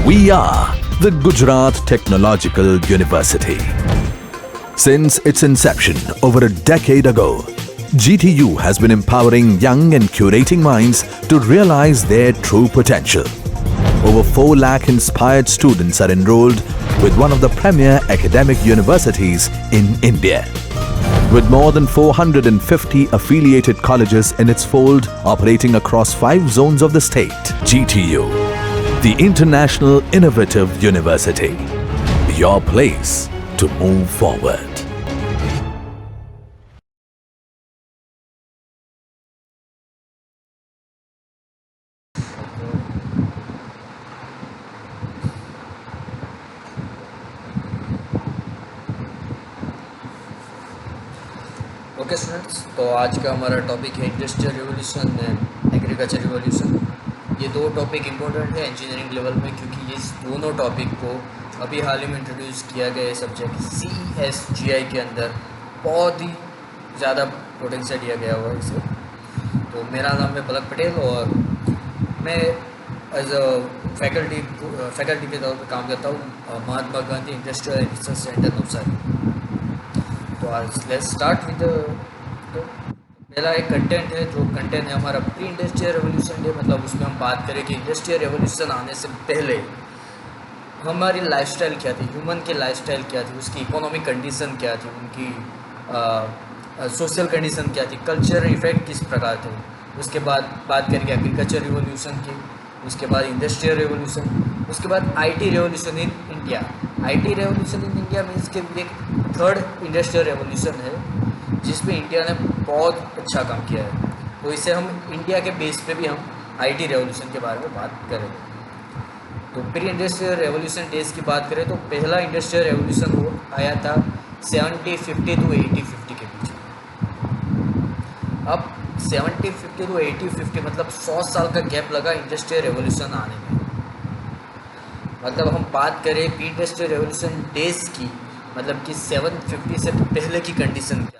We are the Gujarat Technological University. Since its inception over a decade ago, GTU has been empowering young and curating minds to realize their true potential. Over 4 lakh inspired students are enrolled with one of the premier academic universities in India. With more than 450 affiliated colleges in its fold operating across 5 zones of the state, GTU, the International Innovative University, your place to move forward. Okay students, तो आज का हमारा topic है industrial revolution and agriculture revolution. ये 2 topic important है engineering level में, क्योंकि इस दोनों टॉपिक को अभी हाल ही में इंट्रोड्यूस किया गया है सब्जेक्ट CSGI के अंदर। बहुत ही ज़्यादा पोटेंशियल दिया गया हुआ है इसे। तो मेरा नाम है पलक पटेल और मैं एज अ फैकल्टी के तौर पर काम करता हूँ Mahatma Gandhi industrial and research centre Navsari. तो आज लेट्स स्टार्ट विद तो पहला एक कंटेंट है, जो कंटेंट है हमारा प्री इंडस्ट्रियल रेवोल्यूशन डे। मतलब उसमें हम बात करें कि इंडस्ट्रियल रेवोल्यूशन आने से पहले हमारी लाइफस्टाइल क्या थी, ह्यूमन की लाइफस्टाइल क्या थी, उसकी इकोनॉमिक कंडीशन क्या थी, उनकी सोशल कंडीशन क्या थी, कल्चर इफेक्ट किस प्रकार थे। उसके बाद बात करेंगे एग्रीकल्चर रिवोल्यूशन की, उसके बाद इंडस्ट्रियल रेवोल्यूशन, उसके बाद IT revolution in India. IT revolution in India means के एक थर्ड इंडस्ट्रियल रेवोल्यूशन है जिसमें इंडिया ने बहुत अच्छा काम किया है। तो इसे हम इंडिया के बेस पे भी हम IT रेवोल्यूशन के बारे में बात करेंगे। तो प्री इंडस्ट्रियल रेवोल्यूशन डेज की बात करें तो पहला इंडस्ट्रियल रेवोल्यूशन वो आया था 1750 to 1850 के बीच में। अब 1750 to 1850 मतलब 100 साल का गैप लगा इंडस्ट्रियल रेवोल्यूशन आने में। मतलब हम बात करें प्री इंडस्ट्रियल रेवोल्यूशन डेज की, मतलब कि 750 से पहले की कंडीशन क्या थी।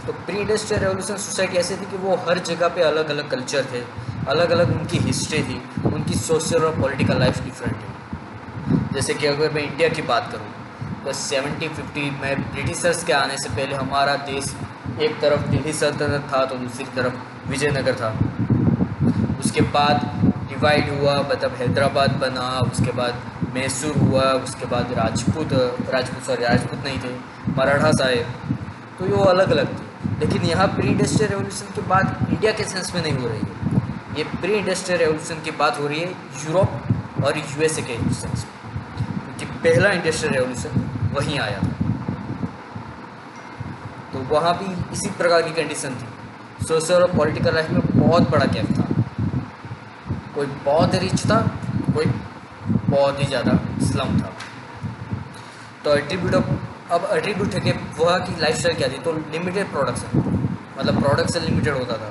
तो प्री इंडस्ट्रियल रेवोल्यूशन सोसाइटी ऐसी थी कि वो हर जगह पे अलग अलग कल्चर थे, अलग अलग उनकी हिस्ट्री थी, उनकी सोशल और पॉलिटिकल लाइफ डिफरेंट थी। जैसे कि अगर मैं इंडिया की बात करूँ तो 1750 में ब्रिटिशर्स के आने से पहले हमारा देश एक तरफ दिल्ली सल्तनत था तो दूसरी तरफ विजयनगर था। उसके बाद डिवाइड हुआ, मतलब हैदराबाद बना, उसके बाद मैसूर हुआ, उसके बाद राजपूत नहीं थे, मराठास आए। तो ये वो अलग अलग थे। लेकिन यहाँ प्री इंडस्ट्रियल रेवोल्यूशन की बात इंडिया के सेंस में नहीं हो रही है, ये प्री इंडस्ट्रियल रेवोल्यूशन की बात हो रही है यूरोप और USA के सेंस में, क्योंकि पहला इंडस्ट्रियल रेवोल्यूशन वहीं आया था। तो वहाँ भी इसी प्रकार की कंडीशन थी, सोशल और पॉलिटिकल लाइफ में बहुत बड़ा गैप था। कोई बहुत रिच था, कोई बहुत ही ज़्यादा स्लम था। तो एट्रीब्यूट है कि वहाँ की लाइफस्टाइल क्या थी। तो लिमिटेड प्रोडक्शन, मतलब प्रोडक्शन लिमिटेड होता था।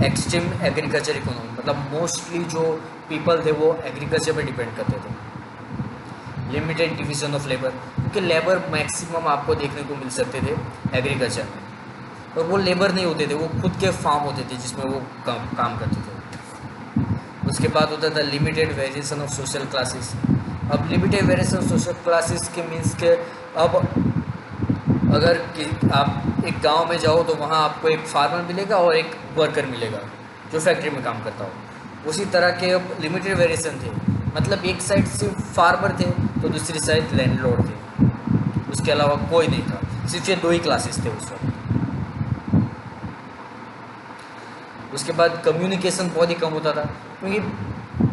एक्सट्रीम एग्रीकल्चर इकोनॉमी, मतलब मोस्टली जो पीपल थे वो एग्रीकल्चर पे डिपेंड करते थे। लिमिटेड डिवीजन ऑफ लेबर, क्योंकि लेबर मैक्सिमम आपको देखने को मिल सकते थे एग्रीकल्चर में, और वो लेबर नहीं होते थे, वो खुद के फार्म होते थे जिसमें वो काम करते थे। उसके बाद होता था limited variation of social classes. अब limited variation of social classes के मीन्स के अब अगर आप एक गांव में जाओ तो वहाँ आपको एक फार्मर मिलेगा और एक वर्कर मिलेगा जो फैक्ट्री में काम करता हो। उसी तरह के अब लिमिटेड वेरिएशन थे, मतलब एक साइड सिर्फ फार्मर थे तो दूसरी साइड लैंडलॉर्ड थे, उसके अलावा कोई नहीं था। सिर्फ ये 2 ही क्लासेस थे उस वक्त। उसके बाद कम्युनिकेशन बहुत ही कम होता था, क्योंकि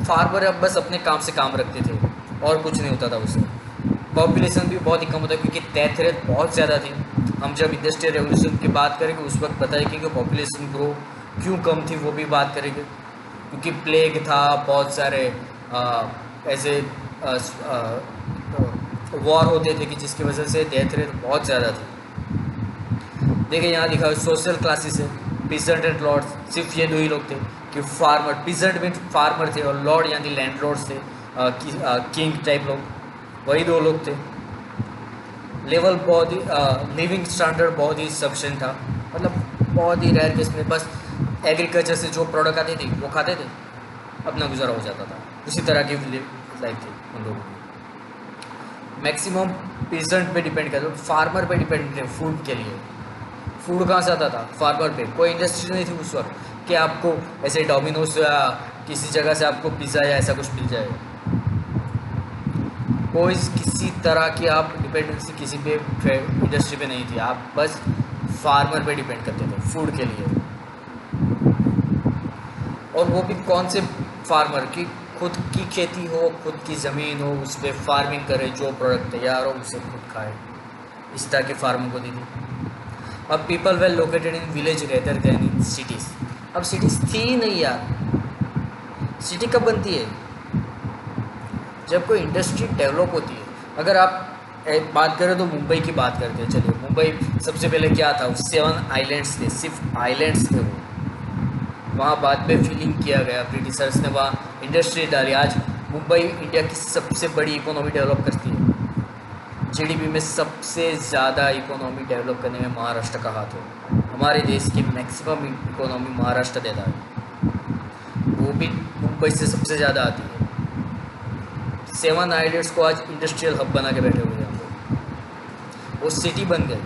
फार्मर अब बस अपने काम से काम रखते थे और कुछ नहीं होता था उससे। पॉपुलेशन भी बहुत ही कम होता है, क्योंकि डेथ रेट बहुत ज़्यादा थी। हम जब इंडस्ट्रियल रेवोल्यूशन की बात करेंगे उस वक्त बताएंगे कि पॉपुलेशन ग्रो क्यों कम थी, वो भी बात करेंगे। क्योंकि प्लेग था, बहुत सारे ऐसे वॉर होते थे कि जिसकी वजह से डेथ रेट बहुत ज़्यादा थी। देखिए यहाँ लिखा है सोशल क्लासेस है, पीसेंट एंड लॉर्ड्स, सिर्फ ये 2 ही लोग थे कि फार्मर, पीसेंट में फार्मर थे और लॉर्ड यानी लैंडलॉर्ड्स थे, किंग टाइप लोग, वही 2 लोग थे। लेवल लिविंग स्टैंडर्ड बहुत ही सफिशेंट था, मतलब बहुत ही रेयर केस में बस एग्रीकल्चर से जो प्रोडक्ट आती थी वो खाते थे, अपना गुजारा हो जाता था। उसी तरह की लाइफ थी उन लोगों की। मैक्सिमम पीजेंट पे डिपेंड करते, फार्मर पे डिपेंड थे फूड के लिए। फूड कहाँ से आता था? फार्मर पे। कोई इंडस्ट्री नहीं थी उस वक्त कि आपको ऐसे डोमिनोज या किसी जगह से आपको पिज़्ज़ा या ऐसा कुछ मिल जाए। कोई किसी तरह की आप डिपेंडेंसी किसी पे इंडस्ट्री पे नहीं थी, आप बस फार्मर पे डिपेंड करते थे फूड के लिए। और वो भी कौन से फार्मर की खुद की खेती हो, खुद की ज़मीन हो, उस पर फार्मिंग करे, जो प्रोडक्ट तैयार हो उसे खुद खाए, इस तरह के फार्मों को दी थी। अब people well located in village rather then in cities. अब सिटीज़ थी ही नहीं यार। सिटी कब बनती है? जब कोई इंडस्ट्री डेवलप होती है। अगर आप बात करें तो मुंबई की बात करते हैं। चलिए, मुंबई सबसे पहले क्या था? 7 आइलैंड्स थे, सिर्फ आइलैंड्स थे वो। वहाँ बाद में फिलिंग किया गया, ब्रिटिशर्स ने वहाँ इंडस्ट्री डाली। आज मुंबई इंडिया की सबसे बड़ी इकोनॉमी डेवलप करती है। जीडीपी में सबसे ज़्यादा इकोनॉमी डेवलप करने में महाराष्ट्र का हाथ है। हमारे देश की मैक्सिमम इकोनॉमी महाराष्ट्र देता है, वो भी मुंबई से सबसे ज़्यादा आती है। 7 आइलैंड्स को आज इंडस्ट्रियल हब बना के बैठे हुए हैं हम लोग। वो सिटी बन गई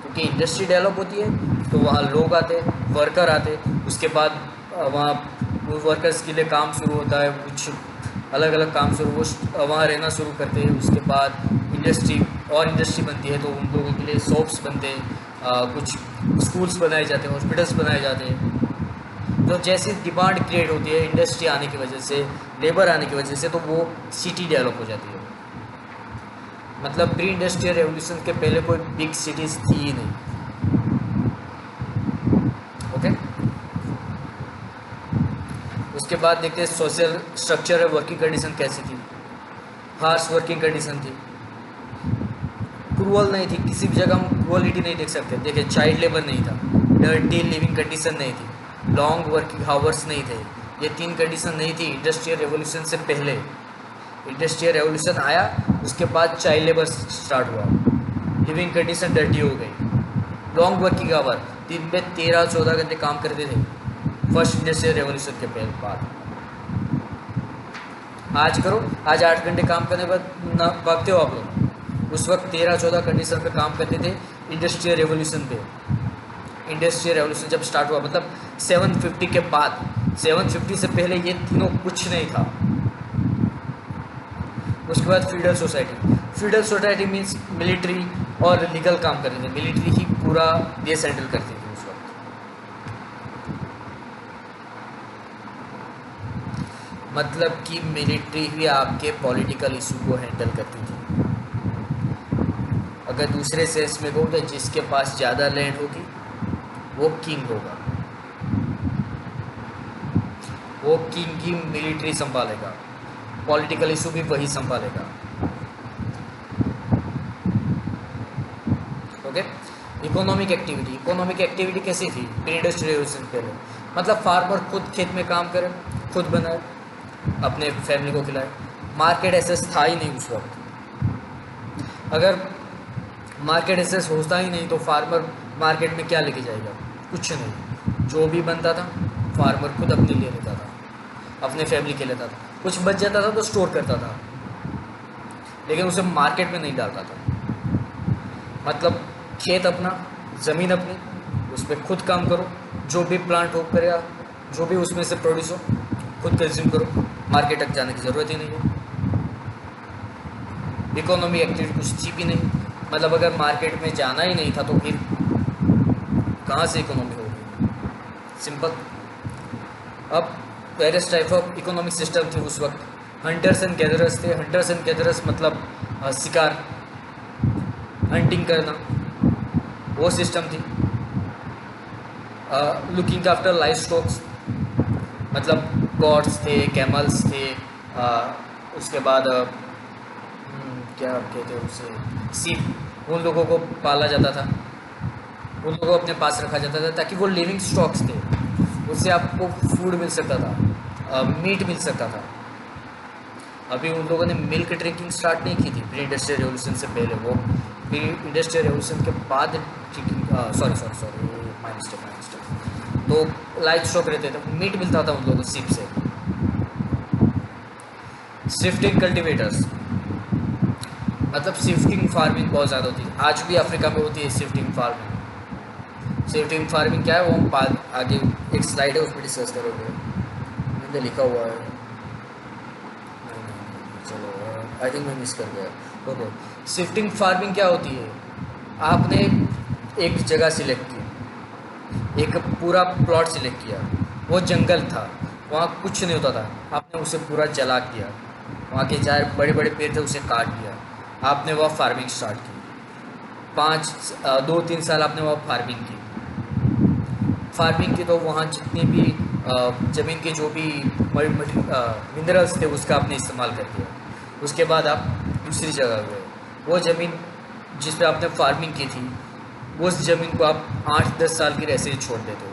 क्योंकि इंडस्ट्री डेवलप होती है तो वहाँ लोग आते, वर्कर आते, उसके बाद वहाँ वो वर्कर्स के लिए काम शुरू होता है, कुछ अलग अलग काम शुरू, वो वहाँ रहना शुरू करते हैं। उसके बाद इंडस्ट्री बनती है तो उन लोगों के लिए शॉप्स बनते हैं, कुछ स्कूल्स बनाए जाते हैं, हॉस्पिटल्स बनाए जाते हैं। तो जैसे डिमांड क्रिएट होती है इंडस्ट्री आने की वजह से, लेबर आने की वजह से, तो वो सिटी डेवलप हो जाती है। मतलब प्री इंडस्ट्रियल रेवोल्यूशन के पहले कोई बिग सिटीज़ थी ही नहीं। ओके, उसके बाद देखते हैं सोशल स्ट्रक्चर और वर्किंग कंडीशन कैसी थी। हार्श वर्किंग कंडीशन थी, क्रूअल नहीं थी, किसी भी जगह हम क्रूअलिटी नहीं देख सकते। देखिए, चाइल्ड लेबर नहीं था, डर्टी लिविंग कंडीशन नहीं थी, लॉन्ग वर्किंग आवर्स नहीं थे। ये 3 कंडीशन नहीं थी इंडस्ट्रियल रेवोल्यूशन से पहले। इंडस्ट्रियल रेवोल्यूशन आया, उसके बाद चाइल्ड लेबर स्टार्ट हुआ, लिविंग कंडीशन डर्टी हो गई, लॉन्ग वर्किंग आवर, दिन में 13-14 घंटे काम करते थे फर्स्ट इंडस्ट्रियल रेवोल्यूशन के बाद। आज करो, आज 8 घंटे काम करने के बाद भागते हो आप लोग। उस वक्त 13-14 कंडीशन पे काम करते थे इंडस्ट्रियल रेवोल्यूशन पे। इंडस्ट्रियल रेवोल्यूशन जब स्टार्ट हुआ, मतलब 750 के बाद, 750 से पहले ये तीनों कुछ नहीं था। उसके बाद feudal society. Feudal society means military और लीगल काम करते थे, मिलिट्री ही पूरा देश हैंडल करती थी उस वक्त। मतलब कि मिलिट्री ही आपके पॉलिटिकल इशू को हैंडल करती थी। अगर दूसरे सेंस में कहूँ तो जिसके पास ज़्यादा लैंड होगी वो किंग होगा, वो किंग की मिलिट्री संभालेगा, पॉलिटिकल इशू भी वही संभालेगा। ओके, इकोनॉमिक एक्टिविटी कैसी थी प्री इंडस्ट्रियल रेवोल्यूशन पहले? मतलब फार्मर खुद खेत में काम करे, खुद बनाए, अपने फैमिली को खिलाए। मार्केट एसेस था ही नहीं उस वक्त। अगर मार्केट एसेस होता ही नहीं तो फार्मर मार्केट में क्या लेके जाएगा? कुछ नहीं। जो भी बनता था फार्मर खुद अपने लिए लेता था, अपने फैमिली के लेता था। कुछ बच जाता था तो स्टोर करता था, लेकिन उसे मार्केट में नहीं डालता था। मतलब खेत अपना, ज़मीन अपनी, उस पर खुद काम करो, जो भी प्लांट हो करेगा, जो भी उसमें से प्रोड्यूस हो खुद कंज्यूम करो, मार्केट तक जाने की ज़रूरत ही नहीं है। इकोनॉमी एक्टिविटी कुछ थी भी नहीं। मतलब अगर मार्केट में जाना ही नहीं था तो फिर कहाँ से इकोनॉमी होगी? सिंपल। अब various type of economic system थी उस वक्त। हंटर्स एंड गैदरर्स थे। हंटर्स एंड गैदरर्स मतलब शिकार, हंटिंग करना, वो सिस्टम थी। लुकिंग आफ्टर लाइफ स्टॉक्स, मतलब गॉड्स थे, कैमल्स थे, उसके बाद क्या कहते हैं उसे, सीप, उन लोगों को पाला जाता था, उन लोगों को अपने पास रखा जाता था ताकि वो लिविंग स्टॉक्स थे, उससे आपको फूड मिल सकता था, मीट मिल सकता था। अभी उन लोगों ने मिल्क ड्रिंकिंग स्टार्ट नहीं की थी प्री इंडस्ट्रियल रेवोल्यूशन से पहले, वो प्री इंडस्ट्रियल रेवोल्यूशन के बाद ड्रिंकिंग, सॉरी माय मिस्टेक। तो लाइफ स्टॉक रहते थे, मीट मिलता था उन लोगों को शिप से। शिफ्टिंग कल्टीवेटर्स मतलब शिफ्टिंग फार्मिंग बहुत ज़्यादा होती है, आज भी अफ्रीका में होती है शिफ्टिंग फार्मिंग। शिफ्टिंग फार्मिंग क्या है वो हम आगे एक स्लाइड है उसमें डिस्कस करोगे, मैंने लिखा हुआ है, चलो आई थिंक मैं मिस कर गया। ओके, शिफ्टिंग फार्मिंग क्या होती है, आपने एक जगह सिलेक्ट की, एक पूरा प्लॉट सिलेक्ट किया, वो जंगल था, वहाँ कुछ नहीं होता था, आपने उसे पूरा जला दिया, वहाँ के चार बड़े बड़े पेड़ थे उसे काट दिया, आपने वह फार्मिंग स्टार्ट की। 2-3 साल आपने वह फार्मिंग की तो वहाँ जितने भी ज़मीन के जो भी मिनरल्स थे उसका आपने इस्तेमाल कर दिया। उसके बाद आप दूसरी जगह गए, वो ज़मीन जिस पे आपने फार्मिंग की थी उस ज़मीन को आप 8-10 साल की ऐसे ही छोड़ देते हो।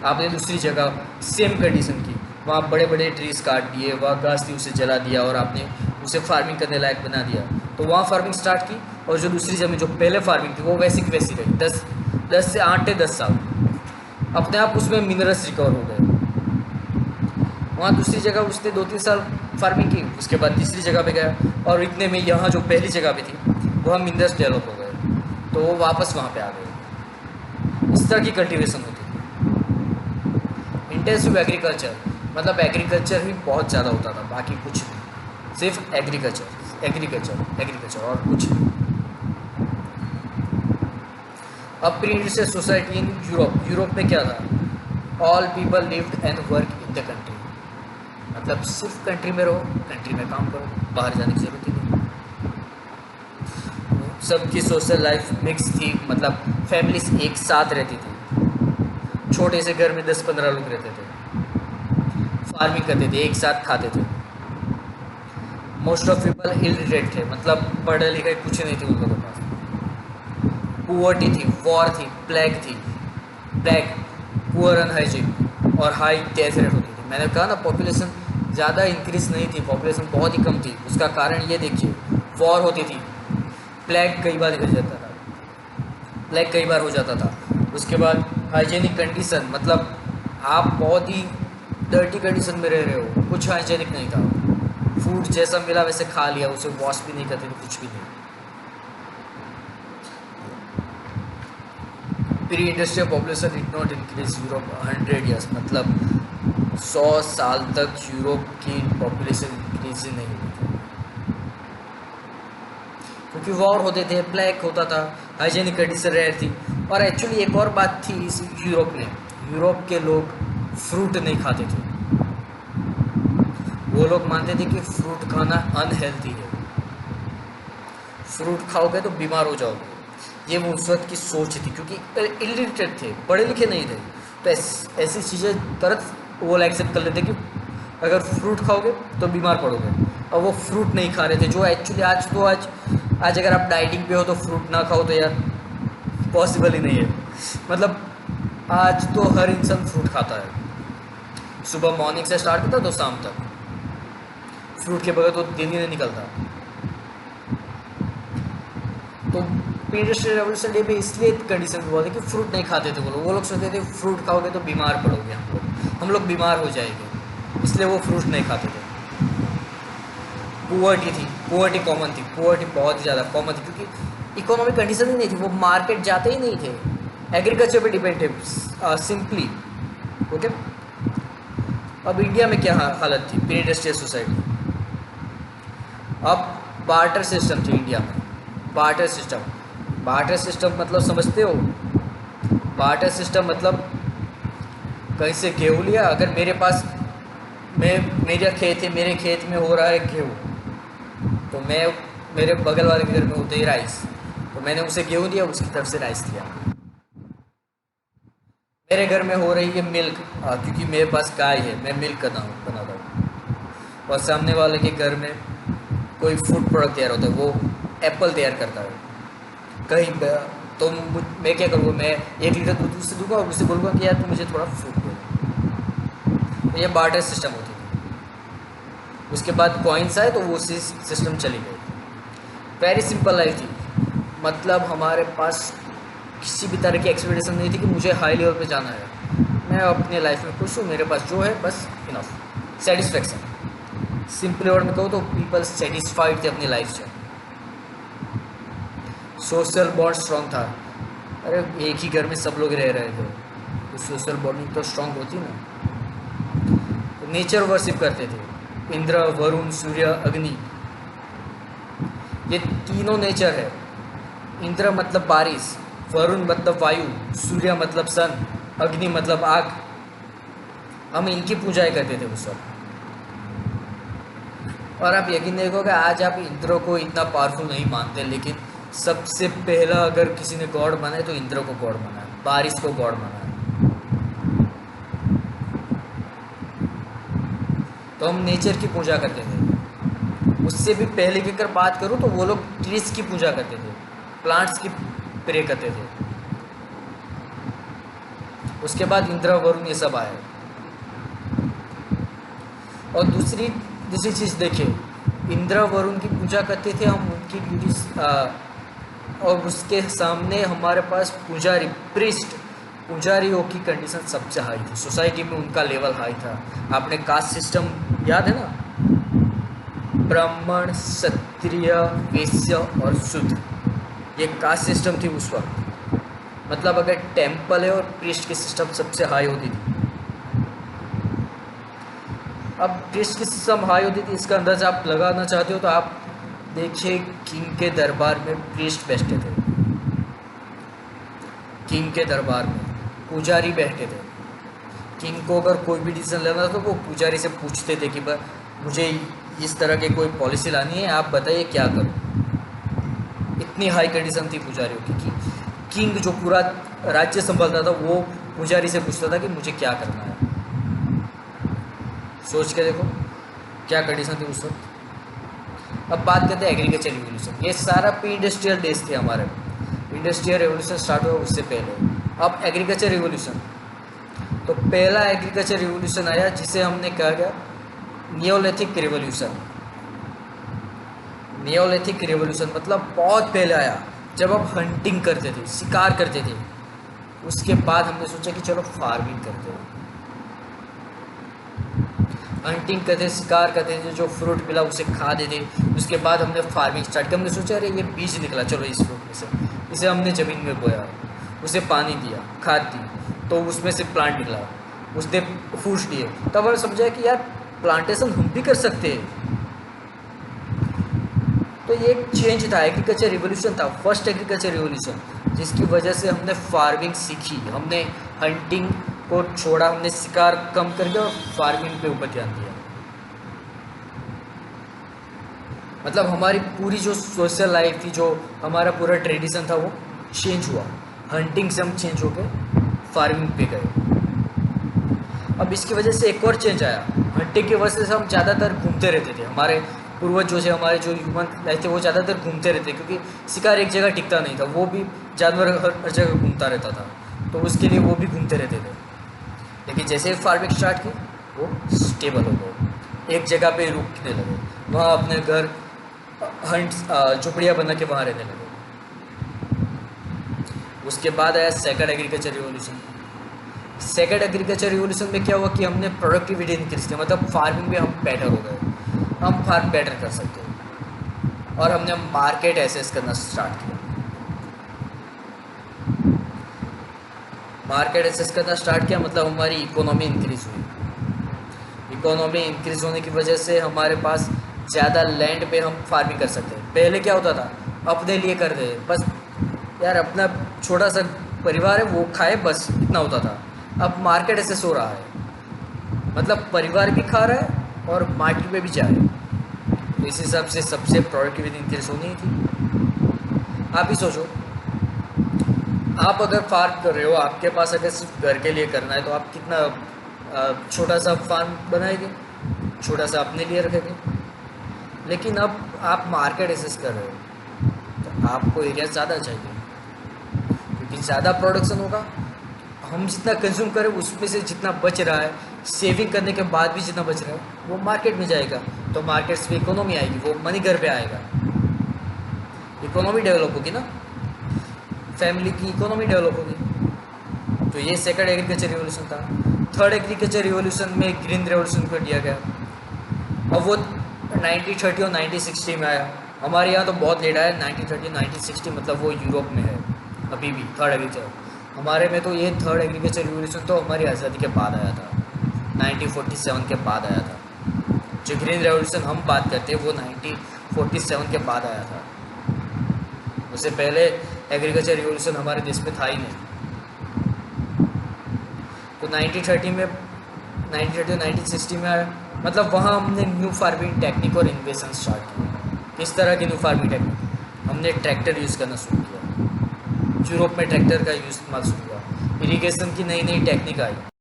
आपने दूसरी जगह सेम कंडीशन की, वहाँ बड़े बड़े ट्रीज़ काट दिए, वहाँ घास थी उसे जला दिया और आपने उसे फार्मिंग करने लायक बना दिया, तो वहाँ फार्मिंग स्टार्ट की। और जो दूसरी ज़मीन जो पहले फार्मिंग थी वो वैसी की वैसी रही, 10 से 8-10 साल अपने आप उसमें मिनरल्स रिकवर हो गए। वहाँ दूसरी जगह उसने 2-3 साल फार्मिंग की, उसके बाद तीसरी जगह पे गया और इतने में यहाँ जो पहली जगह पे थी वहाँ मिनरल्स डेवलप हो गए, तो वो वापस वहाँ पे आ गए। इस तरह की कल्टीवेशन होती थी। इंटेंसिव एग्रीकल्चर मतलब एग्रीकल्चर ही बहुत ज़्यादा होता था, बाकी कुछ नहीं, सिर्फ एग्रीकल्चर और कुछ नहीं। अब pre industrial society in Europe में क्या था, all people lived and work in the country, मतलब सिर्फ कंट्री में रहो, कंट्री में काम करो, बाहर जाने की जरूरत ही नहीं। सबकी सोशल लाइफ मिक्स थी, मतलब फैमिलीज एक साथ रहती थी, छोटे से घर में 10-15 लोग रहते थे, फार्मिंग करते थे, एक साथ खाते थे। मोस्ट ऑफ पीपल इलिटरेट थे, मतलब पढ़े लिखे कुछ नहीं थे उन लोगों के पास। पुअर्टी थी, वॉर थी, प्लेग, पुअर अनहाइजीन और हाई डेथ रेट होती थी। मैंने कहा ना पॉपुलेशन ज़्यादा इंक्रीज नहीं थी, पॉपुलेशन बहुत ही कम थी। उसका कारण ये देखिए, वॉर होती थी, प्लेग कई बार हो जाता था। उसके बाद हाइजीनिक कंडीशन, मतलब आप बहुत ही डर्टी कंडीशन में रह रहे हो, कुछ हाइजीनिक नहीं था, फूड जैसा मिला वैसे खा लिया, उसे वॉश भी नहीं करते थे, कुछ भी नहीं। Pre industrial population did not increase Europe 100 years, मतलब 100 साल तक यूरोप की पॉपुलेशन इंक्रीज नहीं हुई थी, क्योंकि वॉर होते थे, प्लेग होता था, हाइजीनिक कंडीशन रेयर थी। और एक्चुअली एक और बात थी इस यूरोप के लोग फ्रूट नहीं खाते थे। वो लोग मानते थे कि फ्रूट खाना अनहेल्दी है, फ्रूट खाओगे तो बीमार हो जाओगे। ये वो उस वक्त की सोच थी, क्योंकि इलिटरेट थे, पढ़े लिखे नहीं थे, तो ऐसी चीज़ें तरत वो एक्सेप्ट कर लेते कि अगर फ्रूट खाओगे तो बीमार पड़ोगे, और वो फ्रूट नहीं खा रहे थे। जो एक्चुअली आज अगर आप डाइटिंग पे हो तो फ्रूट ना खाओ तो यार पॉसिबल ही नहीं है। मतलब आज तो हर इंसान फ्रूट खाता है, सुबह मॉर्निंग से स्टार्ट करता तो शाम तक, फ्रूट के बगैर तो दिन ही नहीं निकलता। तो प्री इंडस्ट्रियल रेवोल्यूशन डे पे इसलिए कंडीशन हुआ था कि फ्रूट नहीं खाते थे वो लोग सोचते थे फ्रूट खाओगे तो बीमार पड़ोगे, हम लोग बीमार हो जाएंगे, इसलिए वो फ्रूट नहीं खाते थे। पुअर्टी कॉमन थी, पुअर्टी बहुत ही ज़्यादा कॉमन थी, क्योंकि इकोनॉमिक कंडीशन ही नहीं थी, वो मार्केट जाते ही नहीं थे, एग्रीकल्चर पे डिपेंड थे सिंपली। ओके, अब इंडिया में क्या हालत थी प्री इंडस्ट्रियल सोसाइटी। अब बार्टर सिस्टम थी इंडिया में। बार्टर सिस्टम मतलब समझते हो, बार्टर सिस्टम मतलब कहीं से गेहूँ लिया, अगर मेरे पास मेरा खेत है, मेरे खेत में हो रहा है गेहूँ, तो मैं मेरे बगल वाले के घर में होते ही राइस, तो मैंने उसे गेहूँ दिया, उसकी तरफ से राइस लिया। मेरे घर में हो रही है मिल्क, क्योंकि मेरे पास गाय है, मैं मिल्क बनाता हूँ। और सामने वाले के घर में कोई फूड प्रोडक्ट तैयार होता है, वो एप्पल तैयार करता है कहीं, तो मैं क्या करूँगा, मैं 1 लीटर दूध उससे दूंगा और उससे बोलूँगा कि यार तू मुझे थोड़ा फ्रूट दे। तो ये बार्टर सिस्टम होती थी। उसके बाद कॉइन्स आए तो वो सिस्टम चली गई। वेरी सिंपल लाइफ थी, मतलब हमारे पास किसी भी तरह की एक्सपेक्टेशन नहीं थी कि मुझे हाई लेवल पे जाना है, मैं अपने लाइफ में खुश हूँ, मेरे पास जो है बस इनफ, सेटिस्फेक्शन। सिंपली वर्ड में कहूँ तो पीपल सेटिस्फाइड थे अपनी लाइफ से। सोशल बॉन्ड स्ट्रॉन्ग था, अरे एक ही घर में सब लोग रह रहे थे तो सोशल बॉन्डिंग तो स्ट्रॉन्ग होती ना। तो नेचर वर्शिप करते थे, इंद्र, वरुण, सूर्य, अग्नि, ये तीनों नेचर है। इंद्र मतलब बारिश, वरुण मतलब वायु, सूर्य मतलब सन, अग्नि मतलब आग। हम इनकी पूजाएं करते थे उस वक्त। और आप यकीन नहीं करोगे, आज आप इंद्र को इतना पावरफुल नहीं मानते, लेकिन सबसे पहला अगर किसी ने गॉड माना है तो इंद्र को गॉड माना है, बारिश को गॉड माना है। तो हम नेचर की पूजा करते थे। उससे भी पहले की अगर बात करूं तो वो लोग ट्रीज की पूजा करते थे, प्लांट्स की प्रे करते थे। उसके बाद इंद्र, वरुण ये सब आए। और दूसरी चीज़ देखिए, इंद्र वरुण की पूजा करते थे हम, उनकी ड्यूटीज, और उसके सामने हमारे पास पुजारी, प्रिस्ट, पुजारियों की कंडीशन सबसे हाई थी। सोसाइटी में उनका लेवल हाई था। आपने कास्ट सिस्टम याद है ना, ब्राह्मण, क्षत्रिय, वैश्य और शूद्र, ये कास्ट सिस्टम थी उस वक्त। मतलब अगर टेम्पल है और प्रिस्ट की सिस्टम सबसे हाई होती थी। अब प्रिस्ट की सिस्टम हाई होती थी, इसका अंदाज़ा आप लगाना चाहते हो तो आप देखिए, किंग के दरबार में प्रिस्ट बैठते थे, किंग के दरबार में पुजारी बैठते थे। किंग को अगर कोई भी डिसीजन लेना था तो वो पुजारी से पूछते थे कि मुझे इस तरह की कोई पॉलिसी लानी है, आप बताइए क्या करूं। इतनी हाई कंडीशन थी पुजारियों की कि किंग जो पूरा राज्य संभालता था वो पुजारी से पूछता था कि मुझे क्या करना है। सोच के देखो क्या कंडीशन थी उस वक्त। अब बात करते हैं एग्रीकल्चर रिवोल्यूशन। ये सारा प्री इंडस्ट्रियल डेज थे हमारे। इंडस्ट्रियल रिवोल्यूशन स्टार्ट हुआ उससे पहले। अब एग्रीकल्चर रिवोल्यूशन, तो पहला एग्रीकल्चर रिवोल्यूशन आया जिसे हमने कहा गया नियोलिथिक रिवोल्यूशन। नियोलिथिक रिवोल्यूशन मतलब बहुत पहले आया, जब हम हंटिंग करते थे, शिकार करते थे। उसके बाद हमने सोचा कि चलो फार्मिंग करते हैं। हंटिंग करते, शिकार करते थे, जो फ्रूट मिला उसे खाते थे। उसके बाद हमने फार्मिंग स्टार्ट की। हमने सोचा अरे ये बीज निकला, चलो इस फ्रूट में से, इसे हमने ज़मीन में बोया, उसे पानी दिया, खाद दी, तो उसमें से प्लांट निकला, उसने फूड्स दिए। तब हमने समझा कि यार प्लांटेशन हम भी कर सकते हैं। तो ये एक चेंज था, एग्रीकल्चर रिवोल्यूशन था, फर्स्ट एग्रीकल्चर रिवोल्यूशन, जिसकी वजह से हमने फार्मिंग सीखी, हमने हंटिंग को छोड़ा, हमने शिकार कम कर दिया और फार्मिंग पे ऊपर ध्यान दिया। मतलब हमारी पूरी जो सोशल लाइफ थी, जो हमारा पूरा ट्रेडिशन था, वो चेंज हुआ। हंटिंग से हम चेंज होकर फार्मिंग पे गए। अब इसकी वजह से एक और चेंज आया। हंटिंग की वजह से हम ज़्यादातर घूमते रहते थे। हमारे पूर्वज जो थे, हमारे जो ह्यूमन लाइफ थे, वो ज़्यादातर घूमते रहते, क्योंकि शिकार एक जगह टिकता नहीं था। वो भी जानवर हर जगह घूमता रहता था, तो उसके लिए वो भी घूमते रहते थे। लेकिन जैसे ही फार्मिंग स्टार्ट की, वो स्टेबल हो गए, एक जगह पे रुकने लगे, वहाँ अपने घर झुपड़ियाँ बना के वहाँ रहने लगे। उसके बाद आया second agriculture revolution. Second agriculture revolution में क्या हुआ कि हमने प्रोडक्टिविटी इंक्रीज की, मतलब फार्मिंग में हम बेटर हो गए, हम फार्म बेटर कर सकते हैं। और हमने मार्केट एसेस करना स्टार्ट किया। मार्केट एसेस करना स्टार्ट किया मतलब हमारी इकोनॉमी इंक्रीज़ हुई। इकोनॉमी इंक्रीज़ होने की वजह से हमारे पास ज़्यादा लैंड पे हम फार्मिंग कर सकते हैं। पहले क्या होता था, अपने लिए कर दे बस, यार अपना छोटा सा परिवार है वो खाए बस, इतना होता था। अब मार्केट एसेस हो रहा है, मतलब परिवार भी खा रहा है और मार्केट में भी जा रहा है। तो इस हिसाब से सबसे प्रोडक्टिविटी इंक्रीज होनी थी। आप ही सोचो, आप अगर फार्म कर रहे हो, आपके पास अगर सिर्फ घर के लिए करना है तो आप कितना छोटा सा फार्म बनाएंगे, छोटा सा अपने लिए रखेंगे। लेकिन अब आप मार्केट एसेस कर रहे हो तो आपको एरिया ज़्यादा चाहिए, क्योंकि ज़्यादा प्रोडक्शन होगा। हम जितना कंज्यूम करें उसमें से जितना बच रहा है, सेविंग करने के बाद भी जितना बच रहा है वो मार्केट में जाएगा। तो मार्केट्स में इकोनॉमी आएगी, वो मनी घर पे आएगा, इकोनॉमी डेवलप होगी ना, फैमिली की इकोनॉमी डेवलप होगी। तो ये सेकंड एग्रीकल्चर रिवोल्यूशन था। थर्ड एग्रीकल्चर रिवॉल्यूशन में ग्रीन रेवोल्यूशन कर दिया गया। अब वो 1930 और 1960 में आया। हमारे यहाँ तो बहुत लेट आया, 1930 1960, मतलब वो यूरोप में है अभी भी थर्ड एग्रीकल्चर। हमारे में तो ये थर्ड एग्रीकल्चर रिवॉल्यूशन तो हमारी आज़ादी के बाद आया था, 1947 के बाद आया था। जो ग्रीन रेवोल्यूशन हम बात करते हैं वो 1947 के बाद आया था। उससे पहले एग्रीकल्चर रिवॉल्यूशन हमारे देश में था ही नहीं। तो 1930 और 1960 में आया, मतलब वहाँ हमने न्यू फार्मिंग टेक्निक और इन्वेशन स्टार्ट किया। किस तरह की न्यू फार्मिंग टेक्निक? हमने ट्रैक्टर यूज़ करना शुरू किया। यूरोप में ट्रैक्टर का यूज़ इस्तेमाल शुरू हुआ। इरीगेशन की नई नई टेक्निक आई।